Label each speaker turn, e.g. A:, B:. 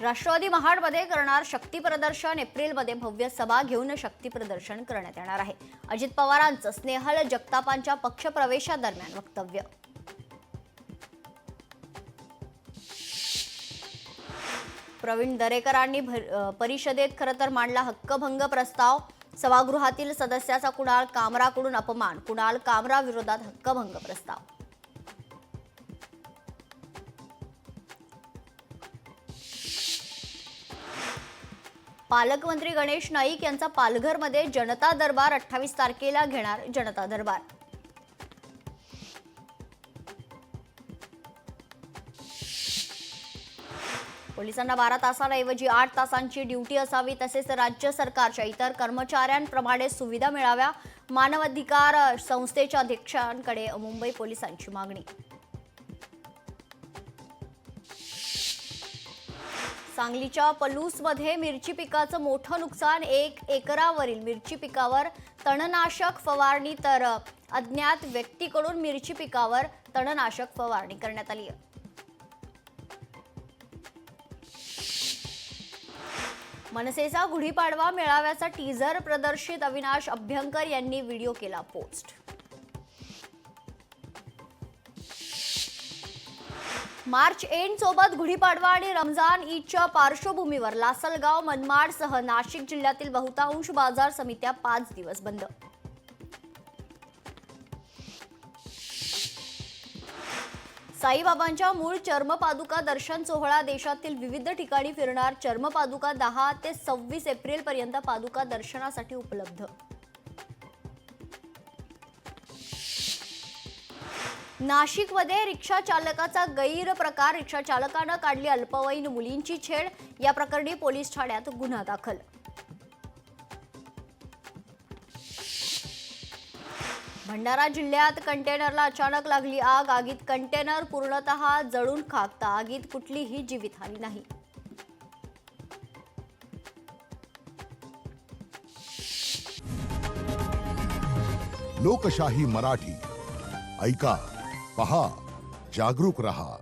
A: राष्ट्रवादी महाडमध्ये करणार शक्ती प्रदर्शन. एप्रिलमध्ये भव्य सभा घेऊन शक्ती प्रदर्शन करण्यात येणार आहे. अजित पवारांचं स्नेहल जगतापांच्या पक्षप्रवेशादरम्यान वक्तव्य. प्रवीण दरेकरांनी परिषदेत खरं तर मांडला हक्कभंग प्रस्ताव. सभागृहातील सदस्याचा कुणाल कामराकडून अपमान. कुणाल कामरा विरोधात हक्कभंग प्रस्ताव. पालकमंत्री गणेश नाईक यांचा पालघरमध्ये जनता दरबार. 28 तारखेला घेणार जनता दरबार. पोलिसांना 12 तासांऐवजी 8 तासांची ड्युटी असावी. तसेच राज्य सरकारच्या इतर कर्मचाऱ्यांप्रमाणे सुविधा मिळाव्या. मानवाधिकार संस्थेच्या अध्यक्षांकडे मुंबई पोलिसांची मागणी. सांगलीच्या पलूसमध्ये मिरची पिकाचं मोठं नुकसान. 1 एकरावरील मिरची पिकावर तणनाशक फवारणी तर अज्ञात व्यक्तीकडून मिरची पिकावर तणनाशक फवारणी करण्यात आली आहे. मनसेचा गुढीपाडवा मेळाव्याचा टीझर प्रदर्शित. अविनाश अभ्यंकर यांनी व्हिडिओ केला पोस्ट. मार्च एंड सोबत गुढीपाडवा आणि रमजान ईदच्या पार्श्वभूमीवर लासलगाव, मनमाडसह नाशिक जिल्ह्यातील बहुतांश बाजार समित्या 5 दिवस बंद. साईबाबांच्या मूळ चर्मपादुका दर्शन सोहळा. देशातील विविध ठिकाणी फिरणार चर्मपादुका. 10 ते 26 एप्रिल पर्यंत पादुका दर्शनासाठी उपलब्ध. नाशिकमध्ये रिक्षा चालकाचा गैरप्रकार. रिक्षा चालकानं काढली अल्पवयीन मुलींची छेड. या प्रकरणी पोलीस ठाण्यात गुन्हा दाखल. भंडारा जिल्ह्यात कंटेनरला अचानक लागली आग. आगीत कंटेनर पूर्णतः जळून खाक. आगीत कुठलीही जीवितहानी नाही.
B: लोकशाही मराठी ऐका, पहा, जागरूक रहा.